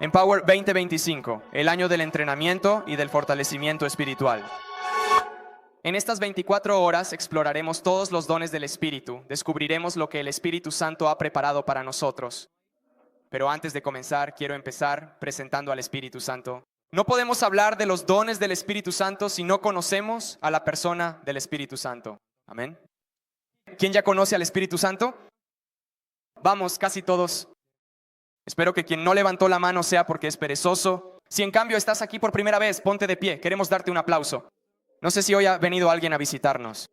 Empower 2025, el año del entrenamiento y del fortalecimiento espiritual. En estas 24 horas exploraremos todos los dones del Espíritu, descubriremos lo que el Espíritu Santo ha preparado para nosotros. Pero antes de comenzar, quiero empezar presentando al Espíritu Santo. No podemos hablar de los dones del Espíritu Santo si no conocemos a la persona del Espíritu Santo. Amén. ¿Quién ya conoce al Espíritu Santo? Vamos, casi todos. Espero que quien no levantó la mano sea porque es perezoso. Si en cambio estás aquí por primera vez, ponte de pie. Queremos darte un aplauso. No sé si hoy ha venido alguien a visitarnos.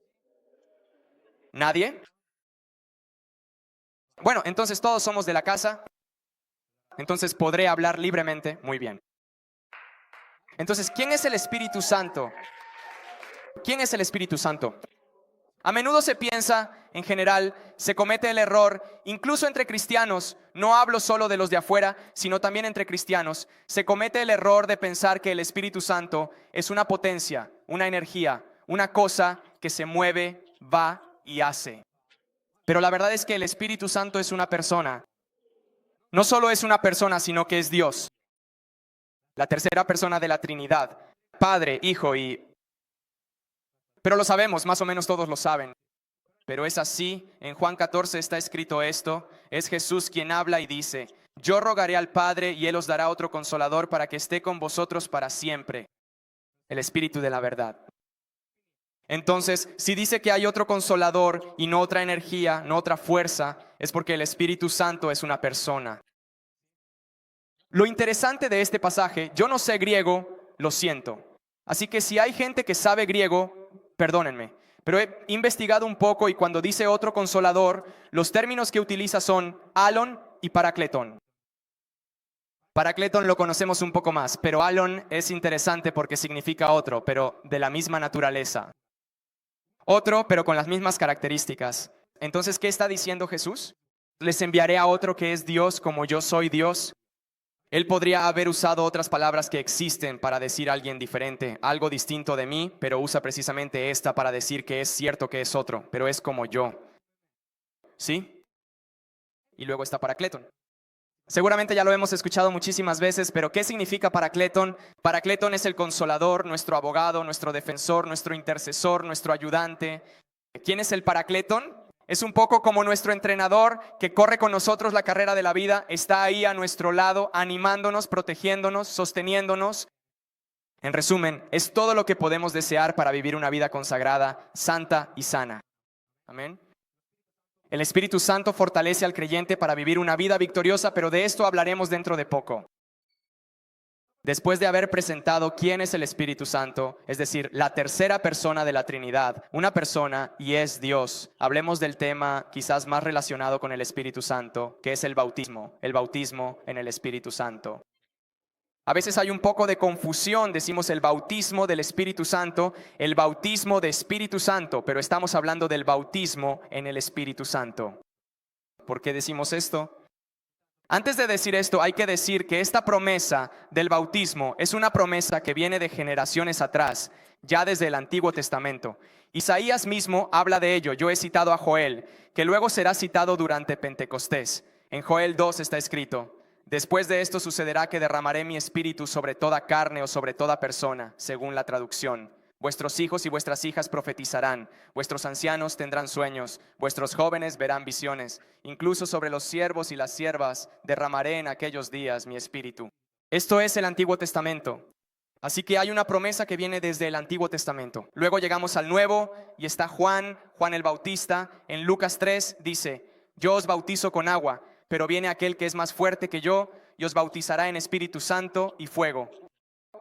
¿Nadie? Bueno, entonces todos somos de la casa. Entonces podré hablar libremente. Muy bien. Entonces, ¿quién es el Espíritu Santo? ¿Quién es el Espíritu Santo? A menudo se piensa, en general, se comete el error, incluso entre cristianos, no hablo solo de los de afuera, sino también entre cristianos, se comete el error de pensar que el Espíritu Santo es una potencia, una energía, una cosa que se mueve, va y hace. Pero la verdad es que el Espíritu Santo es una persona. No solo es una persona, sino que es Dios. La tercera persona de la Trinidad, Padre, Hijo y... Pero lo sabemos, más o menos todos lo saben. Pero es así, en Juan 14 está escrito esto, es Jesús quien habla y dice, yo rogaré al Padre y Él os dará otro consolador para que esté con vosotros para siempre, el Espíritu de la verdad. Entonces, si dice que hay otro consolador y no otra energía, no otra fuerza, es porque el Espíritu Santo es una persona. Lo interesante de este pasaje, yo no sé griego, lo siento. Así que si hay gente que sabe griego, perdónenme, pero he investigado un poco y cuando dice otro consolador, los términos que utiliza son alon y paracletón. Paracletón lo conocemos un poco más, pero alon es interesante porque significa otro, pero de la misma naturaleza. Otro, pero con las mismas características. Entonces, ¿qué está diciendo Jesús? Les enviaré a otro que es Dios como yo soy Dios. Él podría haber usado otras palabras que existen para decir a alguien diferente, algo distinto de mí, pero usa precisamente esta para decir que es cierto que es otro, pero es como yo. ¿Sí? Y luego está Paracletón. Seguramente ya lo hemos escuchado muchísimas veces, pero ¿qué significa Paracletón? Paracletón es el consolador, nuestro abogado, nuestro defensor, nuestro intercesor, nuestro ayudante. ¿Quién es el Paracletón? Es un poco como nuestro entrenador que corre con nosotros la carrera de la vida, está ahí a nuestro lado, animándonos, protegiéndonos, sosteniéndonos. En resumen, es todo lo que podemos desear para vivir una vida consagrada, santa y sana. Amén. El Espíritu Santo fortalece al creyente para vivir una vida victoriosa, pero de esto hablaremos dentro de poco. Después de haber presentado quién es el Espíritu Santo, es decir, la tercera persona de la Trinidad, una persona y es Dios, hablemos del tema quizás más relacionado con el Espíritu Santo, que es el bautismo en el Espíritu Santo. A veces hay un poco de confusión, decimos el bautismo del Espíritu Santo, el bautismo de Espíritu Santo, pero estamos hablando del bautismo en el Espíritu Santo. ¿Por qué decimos esto? Antes de decir esto, hay que decir que esta promesa del bautismo es una promesa que viene de generaciones atrás, ya desde el Antiguo Testamento. Isaías mismo habla de ello. Yo he citado a Joel, que luego será citado durante Pentecostés. En Joel 2 está escrito, después de esto sucederá que derramaré mi espíritu sobre toda carne o sobre toda persona, según la traducción. Vuestros hijos y vuestras hijas profetizarán, vuestros ancianos tendrán sueños, vuestros jóvenes verán visiones, incluso sobre los siervos y las siervas derramaré en aquellos días mi espíritu. Esto es el Antiguo Testamento. Así que hay una promesa que viene desde el Antiguo Testamento. Luego llegamos al Nuevo y está Juan el Bautista. En Lucas 3 dice, yo os bautizo con agua, pero viene aquel que es más fuerte que yo y os bautizará en Espíritu Santo y fuego.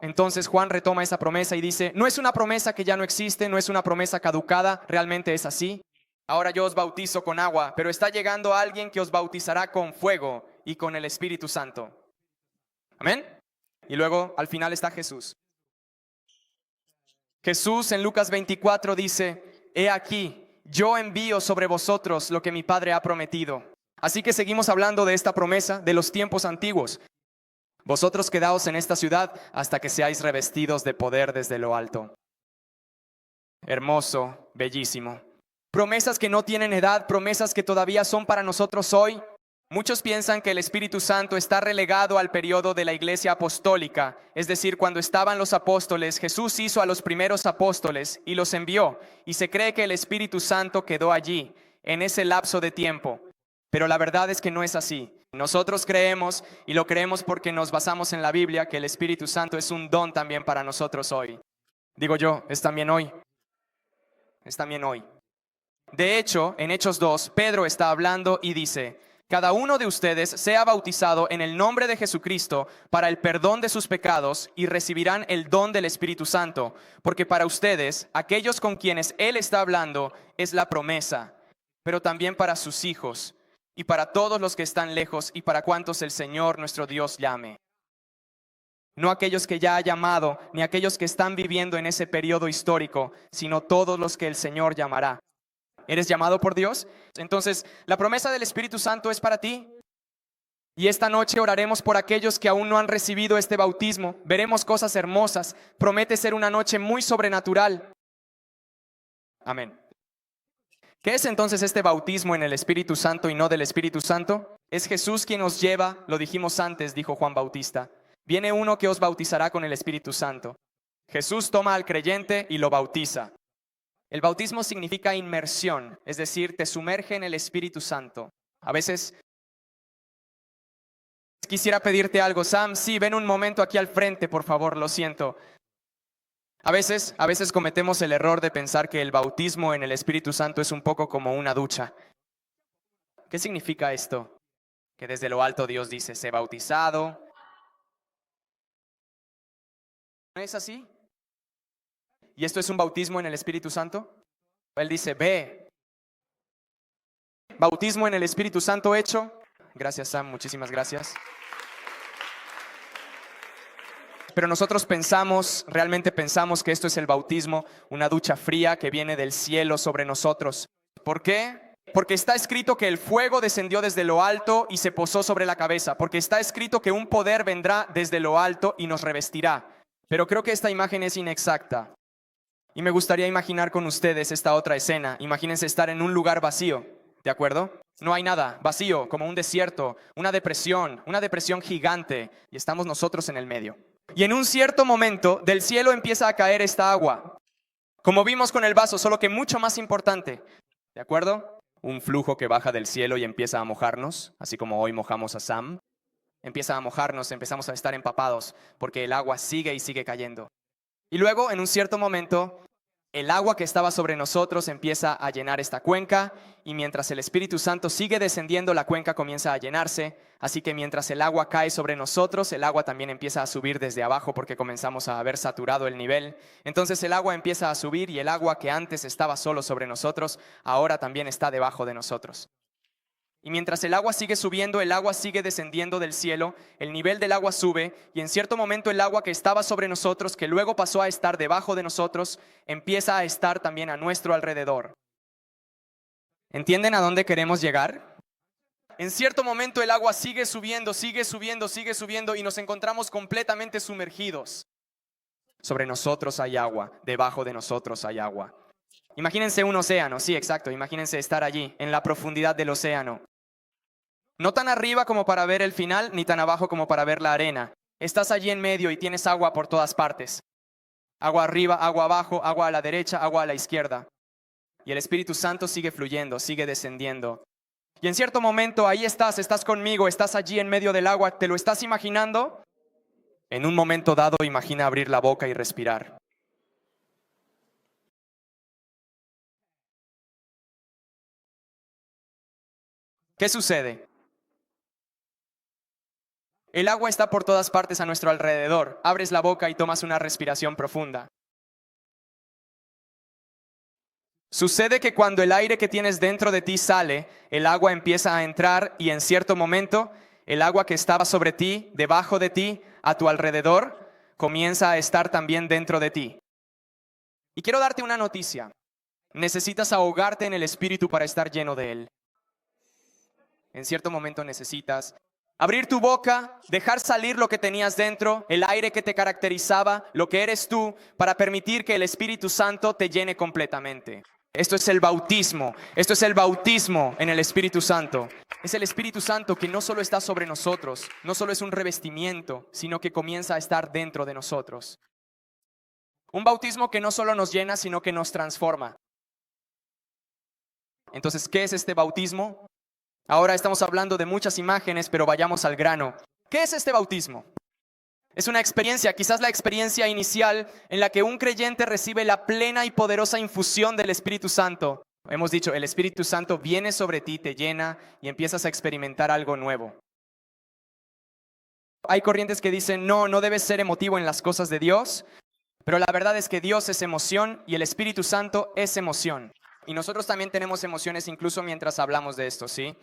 Entonces Juan retoma esa promesa y dice, no es una promesa que ya no existe, no es una promesa caducada, realmente es así. Ahora yo os bautizo con agua, pero está llegando alguien que os bautizará con fuego y con el Espíritu Santo. Amén. Y luego al final está Jesús. Jesús en Lucas 24 dice, he aquí, yo envío sobre vosotros lo que mi Padre ha prometido. Así que seguimos hablando de esta promesa de los tiempos antiguos. Vosotros quedaos en esta ciudad hasta que seáis revestidos de poder desde lo alto. Hermoso, bellísimo. Promesas que no tienen edad, promesas que todavía son para nosotros hoy. Muchos piensan que el Espíritu Santo está relegado al periodo de la iglesia apostólica, es decir, cuando estaban los apóstoles, Jesús hizo a los primeros apóstoles y los envió, y se cree que el Espíritu Santo quedó allí, en ese lapso de tiempo. Pero la verdad es que no es así. Nosotros creemos, y lo creemos porque nos basamos en la Biblia, que el Espíritu Santo es un don también para nosotros hoy. Digo yo, es también hoy. Es también hoy. De hecho, en Hechos 2, Pedro está hablando y dice: cada uno de ustedes sea bautizado en el nombre de Jesucristo para el perdón de sus pecados y recibirán el don del Espíritu Santo, porque para ustedes, aquellos con quienes Él está hablando, es la promesa, pero también para sus hijos y para todos los que están lejos y para cuantos el Señor nuestro Dios llame. No aquellos que ya ha llamado, ni aquellos que están viviendo en ese periodo histórico, sino todos los que el Señor llamará. ¿Eres llamado por Dios? Entonces, la promesa del Espíritu Santo es para ti. Y esta noche oraremos por aquellos que aún no han recibido este bautismo. Veremos cosas hermosas. Promete ser una noche muy sobrenatural. Amén. ¿Qué es entonces este bautismo en el Espíritu Santo y no del Espíritu Santo? Es Jesús quien nos lleva, lo dijimos antes, dijo Juan Bautista. Viene uno que os bautizará con el Espíritu Santo. Jesús toma al creyente y lo bautiza. El bautismo significa inmersión, es decir, te sumerge en el Espíritu Santo. A veces quisiera pedirte algo, Sam, sí, ven un momento aquí al frente, por favor, lo siento. A veces cometemos el error de pensar que el bautismo en el Espíritu Santo es un poco como una ducha. ¿Qué significa esto? Que desde lo alto Dios dice, sé bautizado. ¿No es así? ¿Y esto es un bautismo en el Espíritu Santo? Él dice, ve. Bautismo en el Espíritu Santo hecho. Gracias, Sam, muchísimas gracias. Pero nosotros realmente pensamos que esto es el bautismo, una ducha fría que viene del cielo sobre nosotros. ¿Por qué? Porque está escrito que el fuego descendió desde lo alto y se posó sobre la cabeza. Porque está escrito que un poder vendrá desde lo alto y nos revestirá. Pero creo que esta imagen es inexacta. Y me gustaría imaginar con ustedes esta otra escena. Imagínense estar en un lugar vacío, ¿de acuerdo? No hay nada, vacío, como un desierto, una depresión gigante, y estamos nosotros en el medio. Y en un cierto momento, del cielo empieza a caer esta agua, como vimos con el vaso, solo que mucho más importante, ¿de acuerdo? Un flujo que baja del cielo y empieza a mojarnos, así como hoy mojamos a Sam. Empieza a mojarnos, empezamos a estar empapados, porque el agua sigue y sigue cayendo. Y luego, en un cierto momento, el agua que estaba sobre nosotros empieza a llenar esta cuenca, y mientras el Espíritu Santo sigue descendiendo, la cuenca comienza a llenarse. Así que mientras el agua cae sobre nosotros, el agua también empieza a subir desde abajo porque comenzamos a haber saturado el nivel. Entonces el agua empieza a subir y el agua que antes estaba solo sobre nosotros, ahora también está debajo de nosotros. Y mientras el agua sigue subiendo, el agua sigue descendiendo del cielo, el nivel del agua sube y en cierto momento el agua que estaba sobre nosotros, que luego pasó a estar debajo de nosotros, empieza a estar también a nuestro alrededor. ¿Entienden a dónde queremos llegar? En cierto momento el agua sigue subiendo y nos encontramos completamente sumergidos. Sobre nosotros hay agua, debajo de nosotros hay agua. Imagínense un océano, sí, exacto, imagínense estar allí, en la profundidad del océano. No tan arriba como para ver el final, ni tan abajo como para ver la arena. Estás allí en medio y tienes agua por todas partes. Agua arriba, agua abajo, agua a la derecha, agua a la izquierda. Y el Espíritu Santo sigue fluyendo, sigue descendiendo. Y en cierto momento ahí estás conmigo, estás allí en medio del agua, ¿te lo estás imaginando? En un momento dado, imagina abrir la boca y respirar. ¿Qué sucede? El agua está por todas partes a nuestro alrededor. Abres la boca y tomas una respiración profunda. Sucede que cuando el aire que tienes dentro de ti sale, el agua empieza a entrar y en cierto momento, el agua que estaba sobre ti, debajo de ti, a tu alrededor, comienza a estar también dentro de ti. Y quiero darte una noticia. Necesitas ahogarte en el Espíritu para estar lleno de Él. En cierto momento necesitas abrir tu boca, dejar salir lo que tenías dentro, el aire que te caracterizaba, lo que eres tú, para permitir que el Espíritu Santo te llene completamente. Esto es el bautismo en el Espíritu Santo. Es el Espíritu Santo que no solo está sobre nosotros, no solo es un revestimiento, sino que comienza a estar dentro de nosotros. Un bautismo que no solo nos llena, sino que nos transforma. Entonces, ¿qué es este bautismo? Ahora estamos hablando de muchas imágenes, pero vayamos al grano. ¿Qué es este bautismo? Es una experiencia, quizás la experiencia inicial en la que un creyente recibe la plena y poderosa infusión del Espíritu Santo. Hemos dicho, el Espíritu Santo viene sobre ti, te llena y empiezas a experimentar algo nuevo. Hay corrientes que dicen, no debes ser emotivo en las cosas de Dios, pero la verdad es que Dios es emoción y el Espíritu Santo es emoción. Y nosotros también tenemos emociones incluso mientras hablamos de esto, ¿sí?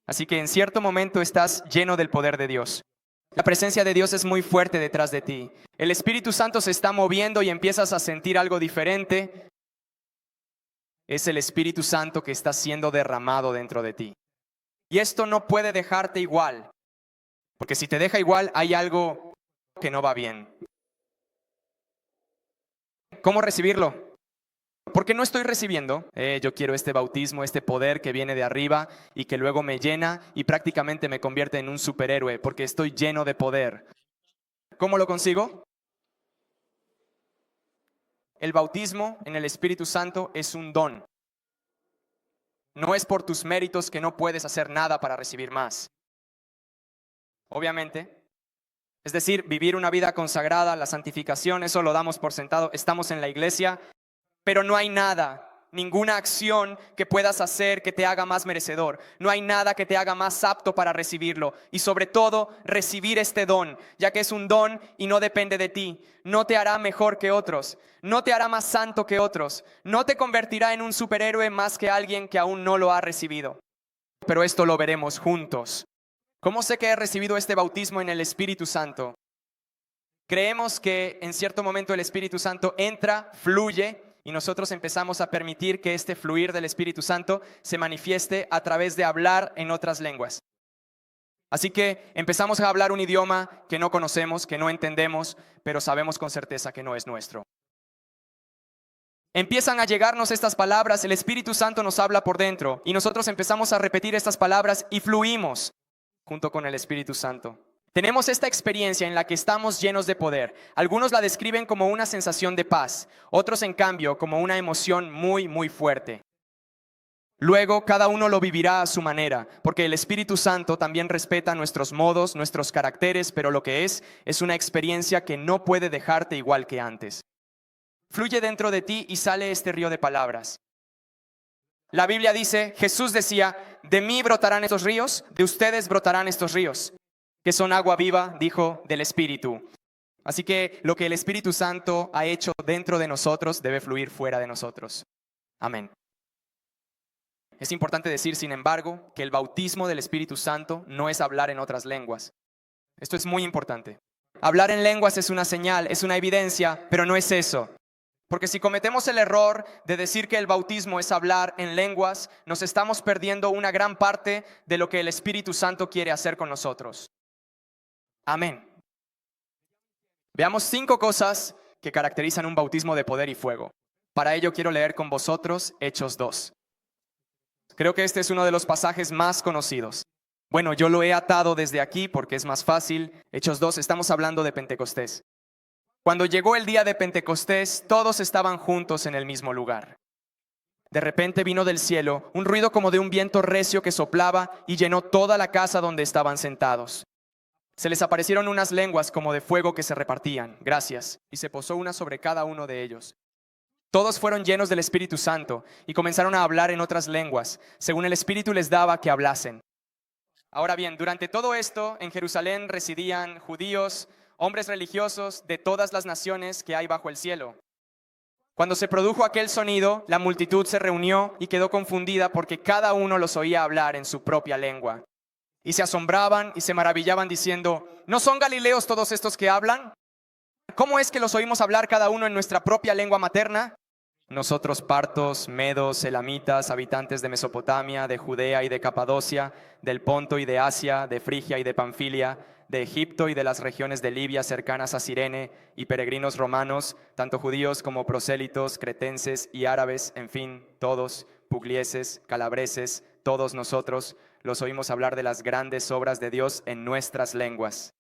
Así que en cierto momento estás lleno del poder de Dios. La presencia de Dios es muy fuerte detrás de ti. El Espíritu Santo se está moviendo y empiezas a sentir algo diferente. Es el Espíritu Santo que está siendo derramado dentro de ti. Y esto no puede dejarte igual, porque si te deja igual hay algo que no va bien. ¿Cómo recibirlo? Porque no estoy recibiendo. Yo quiero este bautismo, este poder que viene de arriba y que luego me llena y prácticamente me convierte en un superhéroe porque estoy lleno de poder. ¿Cómo lo consigo? El bautismo en el Espíritu Santo es un don. No es por tus méritos que no puedes hacer nada para recibir más. Obviamente. Es decir, vivir una vida consagrada, la santificación, eso lo damos por sentado. Estamos en la iglesia, pero no hay nada, ninguna acción que puedas hacer que te haga más merecedor. No hay nada que te haga más apto para recibirlo. Y sobre todo, recibir este don, ya que es un don y no depende de ti. No te hará mejor que otros, no te hará más santo que otros, no te convertirá en un superhéroe más que alguien que aún no lo ha recibido. Pero esto lo veremos juntos. ¿Cómo sé que he recibido este bautismo en el Espíritu Santo? Creemos que en cierto momento el Espíritu Santo entra, fluye, y nosotros empezamos a permitir que este fluir del Espíritu Santo se manifieste a través de hablar en otras lenguas. Así que empezamos a hablar un idioma que no conocemos, que no entendemos, pero sabemos con certeza que no es nuestro. Empiezan a llegarnos estas palabras, el Espíritu Santo nos habla por dentro y nosotros empezamos a repetir estas palabras y fluimos junto con el Espíritu Santo. Tenemos esta experiencia en la que estamos llenos de poder. Algunos la describen como una sensación de paz, otros en cambio como una emoción muy, muy fuerte. Luego cada uno lo vivirá a su manera, porque el Espíritu Santo también respeta nuestros modos, nuestros caracteres, pero lo que es una experiencia que no puede dejarte igual que antes. Fluye dentro de ti y sale este río de palabras. La Biblia dice, Jesús decía, de mí brotarán estos ríos, de ustedes brotarán estos ríos, que son agua viva, dijo, del Espíritu. Así que lo que el Espíritu Santo ha hecho dentro de nosotros debe fluir fuera de nosotros. Amén. Es importante decir, sin embargo, que el bautismo del Espíritu Santo no es hablar en otras lenguas. Esto es muy importante. Hablar en lenguas es una señal, es una evidencia, pero no es eso. Porque si cometemos el error de decir que el bautismo es hablar en lenguas, nos estamos perdiendo una gran parte de lo que el Espíritu Santo quiere hacer con nosotros. Amén. Veamos 5 cosas que caracterizan un bautismo de poder y fuego. Para ello quiero leer con vosotros Hechos 2. Creo que este es uno de los pasajes más conocidos. Bueno, yo lo he atado desde aquí porque es más fácil. Hechos 2, estamos hablando de Pentecostés. Cuando llegó el día de Pentecostés, todos estaban juntos en el mismo lugar. De repente vino del cielo un ruido como de un viento recio que soplaba y llenó toda la casa donde estaban sentados. Se les aparecieron unas lenguas como de fuego que se repartían, gracias, y se posó una sobre cada uno de ellos. Todos fueron llenos del Espíritu Santo y comenzaron a hablar en otras lenguas, según el Espíritu les daba que hablasen. Ahora bien, durante todo esto, en Jerusalén residían judíos, hombres religiosos de todas las naciones que hay bajo el cielo. Cuando se produjo aquel sonido, la multitud se reunió y quedó confundida porque cada uno los oía hablar en su propia lengua. Y se asombraban y se maravillaban diciendo, ¿no son galileos todos estos que hablan? ¿Cómo es que los oímos hablar cada uno en nuestra propia lengua materna? Nosotros partos, medos, elamitas, habitantes de Mesopotamia, de Judea y de Capadocia, del Ponto y de Asia, de Frigia y de Panfilia, de Egipto y de las regiones de Libia cercanas a Cirene, y peregrinos romanos, tanto judíos como prosélitos, cretenses y árabes, en fin, todos, puglieses, calabreses, todos nosotros, los oímos hablar de las grandes obras de Dios en nuestras lenguas.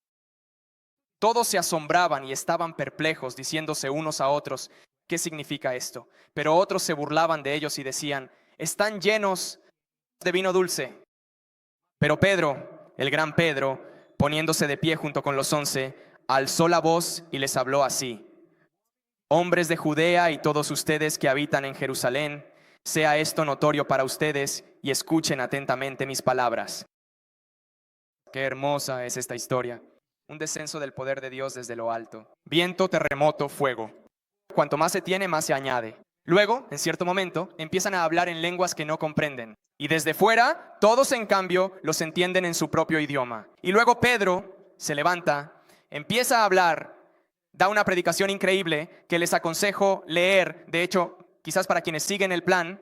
Todos se asombraban y estaban perplejos, diciéndose unos a otros, ¿qué significa esto? Pero otros se burlaban de ellos y decían, están llenos de vino dulce. Pero Pedro, el gran Pedro, poniéndose de pie junto con los 11, alzó la voz y les habló así: hombres de Judea y todos ustedes que habitan en Jerusalén, sea esto notorio para ustedes y escuchen atentamente mis palabras. Qué hermosa es esta historia. Un descenso del poder de Dios desde lo alto. Viento, terremoto, fuego. Cuanto más se tiene, más se añade. Luego, en cierto momento, empiezan a hablar en lenguas que no comprenden. Y desde fuera, todos en cambio los entienden en su propio idioma. Y luego Pedro se levanta, empieza a hablar, da una predicación increíble que les aconsejo leer. De hecho, quizás para quienes siguen el plan,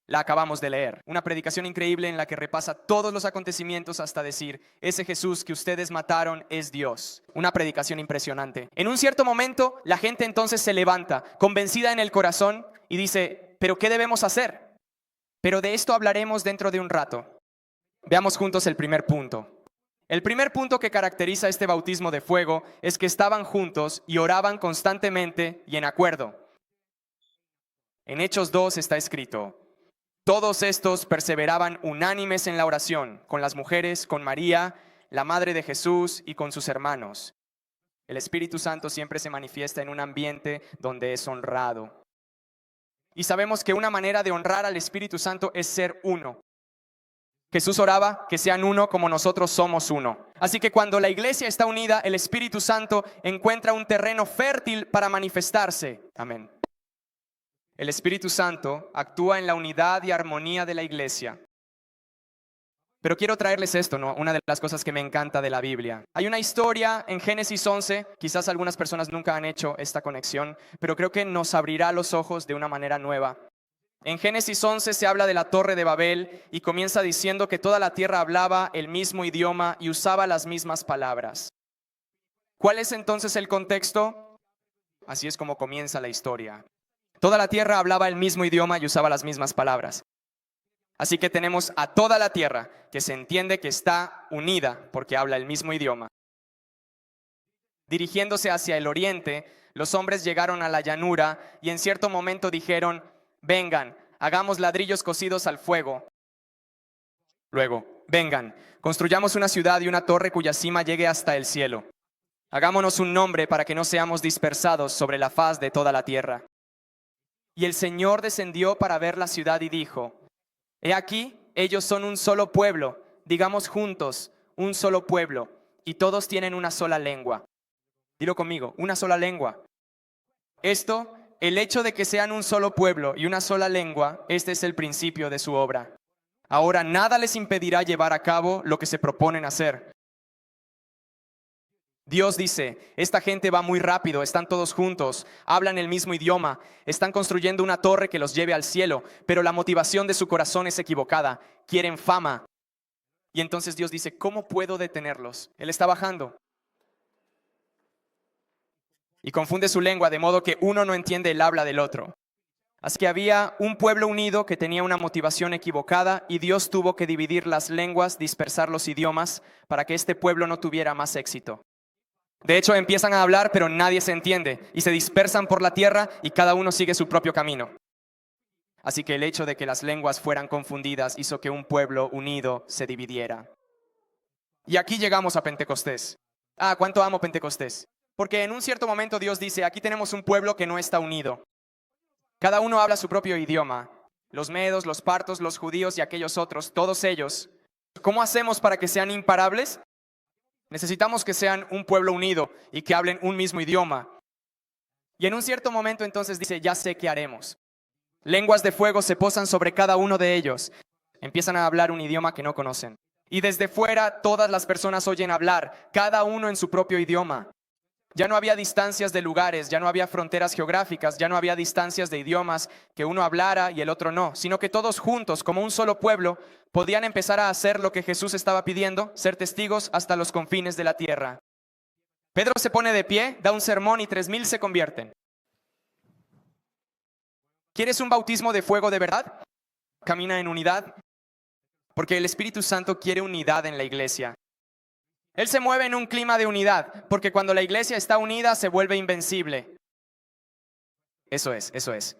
la acabamos de leer. Una predicación increíble en la que repasa todos los acontecimientos hasta decir, ese Jesús que ustedes mataron es Dios. Una predicación impresionante. En un cierto momento, la gente entonces se levanta, convencida en el corazón, y dice, ¿pero qué debemos hacer? Pero de esto hablaremos dentro de un rato. Veamos juntos el primer punto. El primer punto que caracteriza este bautismo de fuego es que estaban juntos y oraban constantemente y en acuerdo. En Hechos 2 está escrito, todos estos perseveraban unánimes en la oración, con las mujeres, con María, la madre de Jesús, y con sus hermanos. El Espíritu Santo siempre se manifiesta en un ambiente donde es honrado. Y sabemos que una manera de honrar al Espíritu Santo es ser uno. Jesús oraba que sean uno como nosotros somos uno. Así que cuando la iglesia está unida, el Espíritu Santo encuentra un terreno fértil para manifestarse. Amén. El Espíritu Santo actúa en la unidad y armonía de la iglesia. Pero quiero traerles esto, ¿no? Una de las cosas que me encanta de la Biblia. Hay una historia en Génesis 11, quizás algunas personas nunca han hecho esta conexión, pero creo que nos abrirá los ojos de una manera nueva. En Génesis 11 se habla de la Torre de Babel y comienza diciendo que toda la tierra hablaba el mismo idioma y usaba las mismas palabras. ¿Cuál es entonces el contexto? Así es como comienza la historia. Toda la tierra hablaba el mismo idioma y usaba las mismas palabras. Así que tenemos a toda la tierra que se entiende que está unida porque habla el mismo idioma. Dirigiéndose hacia el oriente, los hombres llegaron a la llanura y en cierto momento dijeron, vengan, hagamos ladrillos cocidos al fuego. Luego, vengan, construyamos una ciudad y una torre cuya cima llegue hasta el cielo. Hagámonos un nombre para que no seamos dispersados sobre la faz de toda la tierra. Y el Señor descendió para ver la ciudad y dijo, he aquí, ellos son un solo pueblo, digamos juntos, un solo pueblo, y todos tienen una sola lengua. Dilo conmigo, una sola lengua. Esto, el hecho de que sean un solo pueblo y una sola lengua, este es el principio de su obra. Ahora nada les impedirá llevar a cabo lo que se proponen hacer. Dios dice, esta gente va muy rápido, están todos juntos, hablan el mismo idioma, están construyendo una torre que los lleve al cielo, pero la motivación de su corazón es equivocada, quieren fama. Y entonces Dios dice, ¿cómo puedo detenerlos? Él está bajando. Y confunde su lengua de modo que uno no entiende el habla del otro. Así que había un pueblo unido que tenía una motivación equivocada y Dios tuvo que dividir las lenguas, dispersar los idiomas para que este pueblo no tuviera más éxito. De hecho, empiezan a hablar, pero nadie se entiende y se dispersan por la tierra y cada uno sigue su propio camino. Así que el hecho de que las lenguas fueran confundidas hizo que un pueblo unido se dividiera. Y aquí llegamos a Pentecostés. ¿Cuánto amo Pentecostés? Porque en un cierto momento Dios dice, aquí tenemos un pueblo que no está unido. Cada uno habla su propio idioma. Los medos, los partos, los judíos y aquellos otros, todos ellos. ¿Cómo hacemos para que sean imparables? Necesitamos que sean un pueblo unido y que hablen un mismo idioma. Y en un cierto momento entonces dice, ya sé qué haremos. Lenguas de fuego se posan sobre cada uno de ellos. Empiezan a hablar un idioma que no conocen. Y desde fuera todas las personas oyen hablar, cada uno en su propio idioma. Ya no había distancias de lugares, ya no había fronteras geográficas, ya no había distancias de idiomas que uno hablara y el otro no, sino que todos juntos, como un solo pueblo, podían empezar a hacer lo que Jesús estaba pidiendo, ser testigos hasta los confines de la tierra. Pedro se pone de pie, da un sermón y 3,000 se convierten. ¿Quieres un bautismo de fuego de verdad? Camina en unidad. porque el Espíritu Santo quiere unidad en la iglesia. Él se mueve en un clima de unidad, porque cuando la iglesia está unida se vuelve invencible. Eso es.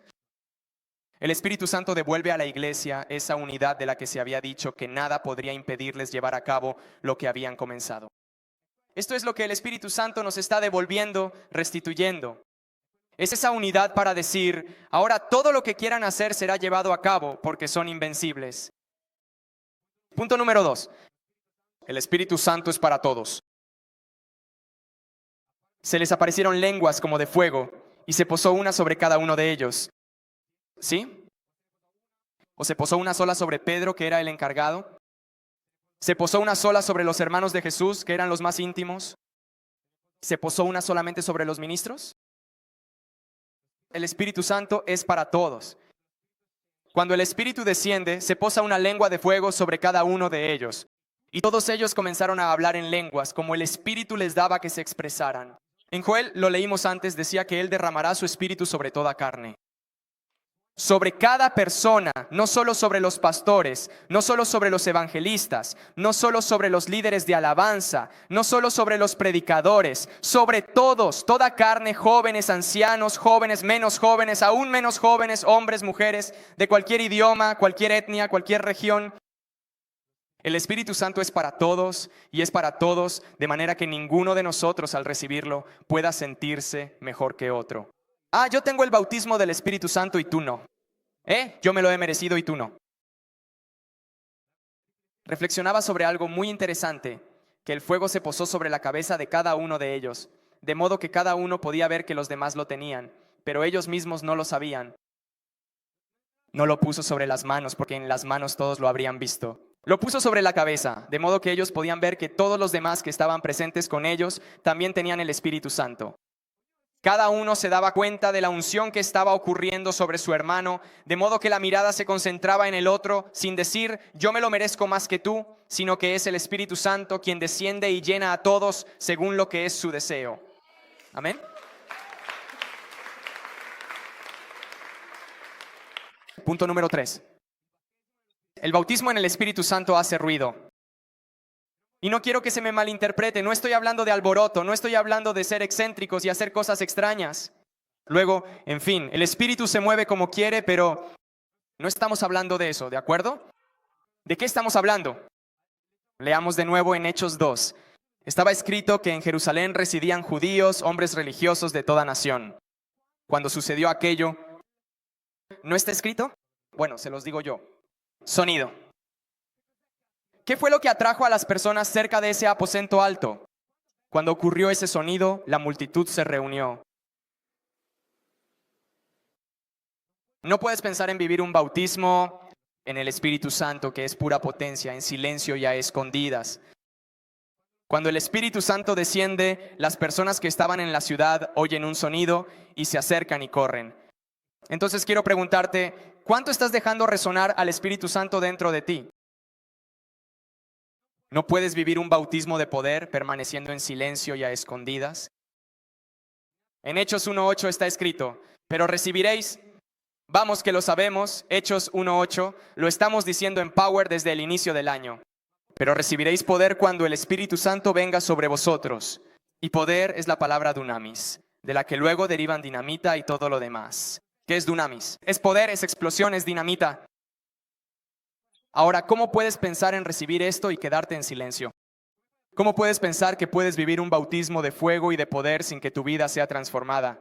El Espíritu Santo devuelve a la iglesia esa unidad de la que se había dicho que nada podría impedirles llevar a cabo lo que habían comenzado. Esto es lo que el Espíritu Santo nos está devolviendo, restituyendo. Es esa unidad para decir, ahora todo lo que quieran hacer será llevado a cabo porque son invencibles. Punto número 2. El Espíritu Santo es para todos. Se les aparecieron lenguas como de fuego y se posó una sobre cada uno de ellos. ¿Sí? ¿O se posó una sola sobre Pedro, que era el encargado? ¿Se posó una sola sobre los hermanos de Jesús, que eran los más íntimos? ¿Se posó una solamente sobre los ministros? El Espíritu Santo es para todos. Cuando el Espíritu desciende, se posa una lengua de fuego sobre cada uno de ellos. Y todos ellos comenzaron a hablar en lenguas, como el Espíritu les daba que se expresaran. En Joel, lo leímos antes, decía que Él derramará su Espíritu sobre toda carne. Sobre cada persona, no solo sobre los pastores, no solo sobre los evangelistas, no solo sobre los líderes de alabanza, no solo sobre los predicadores, sobre todos, toda carne, jóvenes, ancianos, jóvenes, menos jóvenes, aún menos jóvenes, hombres, mujeres, de cualquier idioma, cualquier etnia, cualquier región. El Espíritu Santo es para todos y es para todos, de manera que ninguno de nosotros al recibirlo pueda sentirse mejor que otro. Yo tengo el bautismo del Espíritu Santo y tú no. Yo me lo he merecido y tú no. Reflexionaba sobre algo muy interesante, que el fuego se posó sobre la cabeza de cada uno de ellos, de modo que cada uno podía ver que los demás lo tenían, pero ellos mismos no lo sabían. No lo puso sobre las manos, porque en las manos todos lo habrían visto. Lo puso sobre la cabeza, de modo que ellos podían ver que todos los demás que estaban presentes con ellos también tenían el Espíritu Santo. Cada uno se daba cuenta de la unción que estaba ocurriendo sobre su hermano, de modo que la mirada se concentraba en el otro, sin decir, yo me lo merezco más que tú, sino que es el Espíritu Santo quien desciende y llena a todos según lo que es su deseo. Amén. Punto número 3. El bautismo en el Espíritu Santo hace ruido. Y no quiero que se me malinterprete, no estoy hablando de alboroto, no estoy hablando de ser excéntricos y hacer cosas extrañas. Luego, en fin, el Espíritu se mueve como quiere, pero no estamos hablando de eso, ¿de acuerdo? ¿De qué estamos hablando? Leamos de nuevo en Hechos 2. Estaba escrito que en Jerusalén residían judíos, hombres religiosos de toda nación. Cuando sucedió aquello, ¿no está escrito? Bueno, se los digo yo. Sonido. ¿Qué fue lo que atrajo a las personas cerca de ese aposento alto? Cuando ocurrió ese sonido, la multitud se reunió. No puedes pensar en vivir un bautismo en el Espíritu Santo, que es pura potencia, en silencio y a escondidas. Cuando el Espíritu Santo desciende, las personas que estaban en la ciudad oyen un sonido y se acercan y corren. Entonces quiero preguntarte, ¿cuánto estás dejando resonar al Espíritu Santo dentro de ti? ¿No puedes vivir un bautismo de poder permaneciendo en silencio y a escondidas? En Hechos 1:8 está escrito, pero recibiréis, vamos que lo sabemos, Hechos 1:8, lo estamos diciendo en Power desde el inicio del año. Pero recibiréis poder cuando el Espíritu Santo venga sobre vosotros. Y poder es la palabra dunamis, de la que luego derivan dinamita y todo lo demás. ¿Qué es dunamis? Es poder, es explosión, es dinamita. Ahora, ¿cómo puedes pensar en recibir esto y quedarte en silencio? ¿Cómo puedes pensar que puedes vivir un bautismo de fuego y de poder sin que tu vida sea transformada?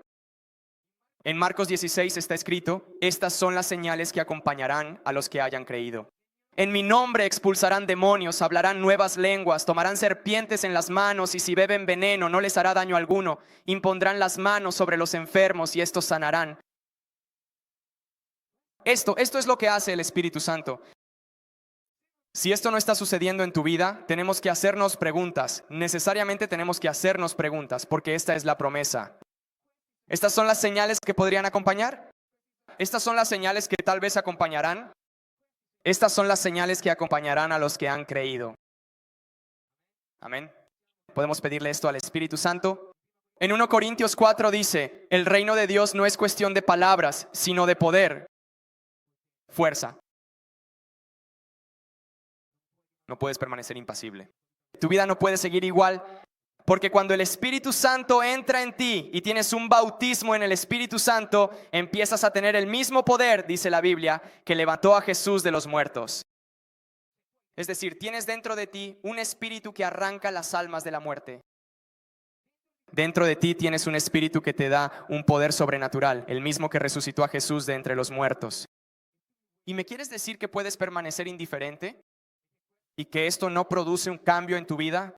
En Marcos 16 está escrito, estas son las señales que acompañarán a los que hayan creído. En mi nombre expulsarán demonios, hablarán nuevas lenguas, tomarán serpientes en las manos y si beben veneno no les hará daño alguno. Impondrán las manos sobre los enfermos y estos sanarán. Esto es lo que hace el Espíritu Santo. Si esto no está sucediendo en tu vida, tenemos que hacernos preguntas. Necesariamente tenemos que hacernos preguntas, porque esta es la promesa. ¿Estas son las señales que podrían acompañar? ¿Estas son las señales que tal vez acompañarán? Estas son las señales que acompañarán a los que han creído. Amén. Podemos pedirle esto al Espíritu Santo. En 1 Corintios 4 dice, el reino de Dios no es cuestión de palabras, sino de poder. Fuerza. no puedes permanecer impasible. Tu vida no puede seguir igual, porque cuando el Espíritu Santo entra en ti y tienes un bautismo en el Espíritu Santo, empiezas a tener el mismo poder, dice la Biblia, que levantó a Jesús de los muertos. Es decir, tienes dentro de ti un espíritu que arranca las almas de la muerte. Dentro de ti tienes un espíritu que te da un poder sobrenatural, el mismo que resucitó a Jesús de entre los muertos. ¿Y me quieres decir que puedes permanecer indiferente? ¿Y que esto no produce un cambio en tu vida?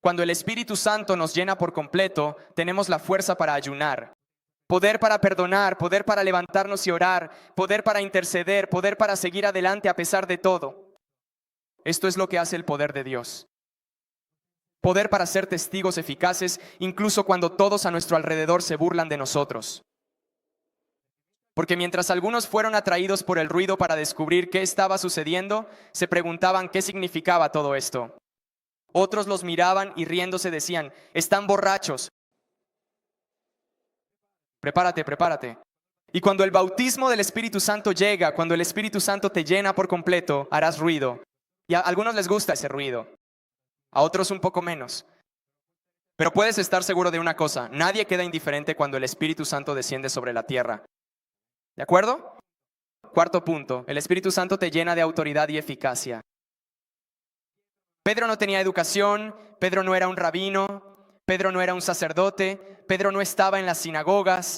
Cuando el Espíritu Santo nos llena por completo, tenemos la fuerza para ayunar, poder para perdonar, poder para levantarnos y orar, poder para interceder, poder para seguir adelante a pesar de todo. Esto es lo que hace el poder de Dios. Poder para ser testigos eficaces, incluso cuando todos a nuestro alrededor se burlan de nosotros. Porque mientras algunos fueron atraídos por el ruido para descubrir qué estaba sucediendo, se preguntaban qué significaba todo esto. Otros los miraban y riéndose decían, están borrachos. Prepárate, prepárate. Y cuando el bautismo del Espíritu Santo llega, cuando el Espíritu Santo te llena por completo, harás ruido. Y a algunos les gusta ese ruido, a otros un poco menos. Pero puedes estar seguro de una cosa, nadie queda indiferente cuando el Espíritu Santo desciende sobre la tierra. ¿De acuerdo? Cuarto punto, el Espíritu Santo te llena de autoridad y eficacia. Pedro no tenía educación, Pedro no era un rabino, Pedro no era un sacerdote, Pedro no estaba en las sinagogas.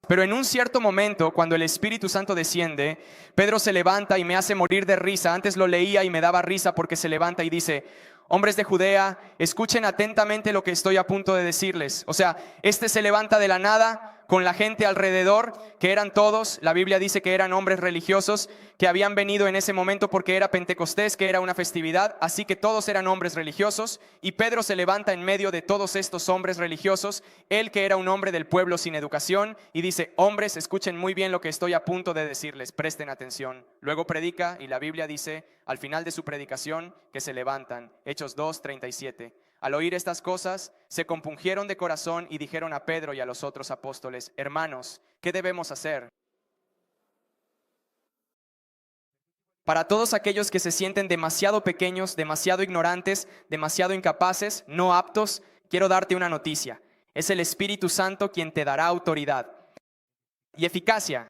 Pero en un cierto momento, cuando el Espíritu Santo desciende, Pedro se levanta y me hace morir de risa. Antes lo leía y me daba risa porque se levanta y dice, hombres de Judea, escuchen atentamente lo que estoy a punto de decirles. O sea, este se levanta de la nada con la gente alrededor, que eran todos, la Biblia dice que eran hombres religiosos, que habían venido en ese momento porque era Pentecostés, que era una festividad, así que todos eran hombres religiosos, y Pedro se levanta en medio de todos estos hombres religiosos, él que era un hombre del pueblo sin educación, y dice, hombres, escuchen muy bien lo que estoy a punto de decirles, presten atención. Luego predica, y la Biblia dice, al final de su predicación, que se levantan. Hechos 2:37. Al oír estas cosas, se compungieron de corazón y dijeron a Pedro y a los otros apóstoles, hermanos, ¿qué debemos hacer? Para todos aquellos que se sienten demasiado pequeños, demasiado ignorantes, demasiado incapaces, no aptos, quiero darte una noticia. Es el Espíritu Santo quien te dará autoridad y eficacia.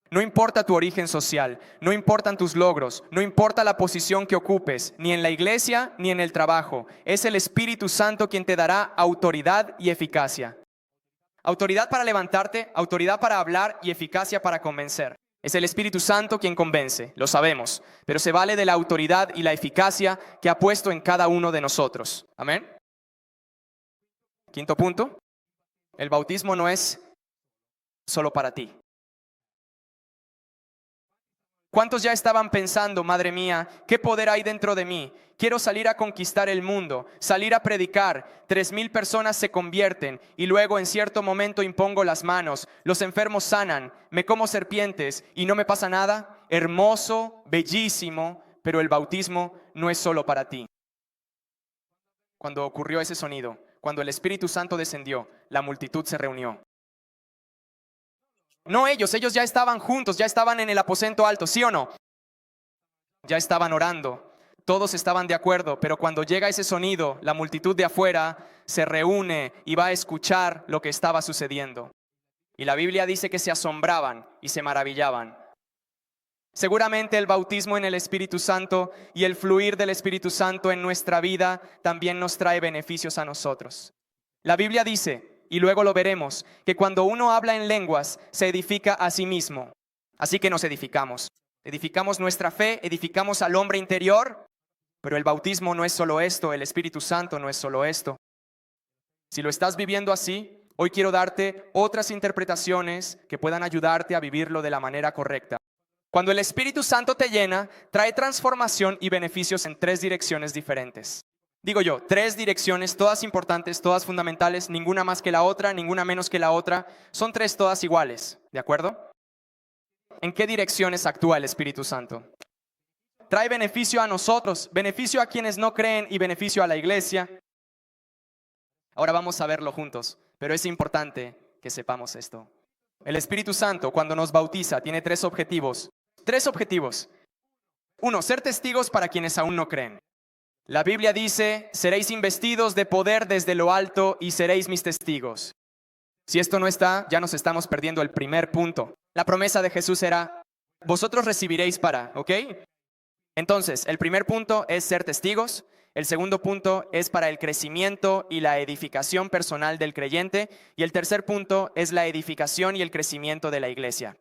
No importa tu origen social, no importan tus logros, no importa la posición que ocupes, ni en la iglesia ni en el trabajo. Es el Espíritu Santo quien te dará autoridad y eficacia. Autoridad para levantarte, autoridad para hablar y eficacia para convencer. Es el Espíritu Santo quien convence, lo sabemos, pero se vale de la autoridad y la eficacia que ha puesto en cada uno de nosotros. Amén. Quinto punto, el bautismo no es solo para ti. ¿Cuántos ya estaban pensando, madre mía, qué poder hay dentro de mí? Quiero salir a conquistar el mundo, salir a predicar, 3,000 personas se convierten y luego en cierto momento impongo las manos, los enfermos sanan, me como serpientes y no me pasa nada? Hermoso, bellísimo, pero el bautismo no es solo para ti. Cuando ocurrió ese sonido, cuando el Espíritu Santo descendió, la multitud se reunió. No ellos ya estaban juntos, ya estaban en el aposento alto, ¿sí o no? Ya estaban orando, todos estaban de acuerdo, pero cuando llega ese sonido, la multitud de afuera se reúne y va a escuchar lo que estaba sucediendo. Y la Biblia dice que se asombraban y se maravillaban. Seguramente el bautismo en el Espíritu Santo y el fluir del Espíritu Santo en nuestra vida también nos trae beneficios a nosotros. La Biblia dice, y luego lo veremos, que cuando uno habla en lenguas se edifica a sí mismo. Así que nos edificamos. Edificamos nuestra fe, edificamos al hombre interior, pero el bautismo no es solo esto, el Espíritu Santo no es solo esto. Si lo estás viviendo así, hoy quiero darte otras interpretaciones que puedan ayudarte a vivirlo de la manera correcta. Cuando el Espíritu Santo te llena, trae transformación y beneficios en 3 direcciones diferentes. Digo yo, 3 direcciones, todas importantes, todas fundamentales, ninguna más que la otra, ninguna menos que la otra. Son 3 todas iguales, ¿de acuerdo? ¿En qué direcciones actúa el Espíritu Santo? Trae beneficio a nosotros, beneficio a quienes no creen y beneficio a la iglesia. Ahora vamos a verlo juntos, pero es importante que sepamos esto. El Espíritu Santo, cuando nos bautiza, tiene 3 objetivos. 3 objetivos. Uno, ser testigos para quienes aún no creen. La Biblia dice, seréis investidos de poder desde lo alto y seréis mis testigos. Si esto no está, ya nos estamos perdiendo el primer punto. La promesa de Jesús era, vosotros recibiréis para, ¿ok? Entonces, el primer punto es ser testigos. El segundo punto es para el crecimiento y la edificación personal del creyente. Y el tercer punto es la edificación y el crecimiento de la iglesia.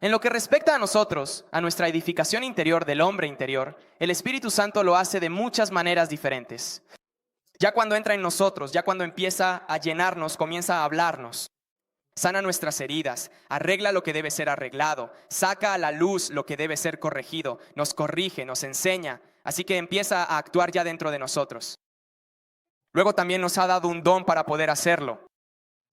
En lo que respecta a nosotros, a nuestra edificación interior del hombre interior, el Espíritu Santo lo hace de muchas maneras diferentes. Ya cuando entra en nosotros, ya cuando empieza a llenarnos, comienza a hablarnos. Sana nuestras heridas, arregla lo que debe ser arreglado, saca a la luz lo que debe ser corregido, nos corrige, nos enseña, así que empieza a actuar ya dentro de nosotros. Luego también nos ha dado un don para poder hacerlo.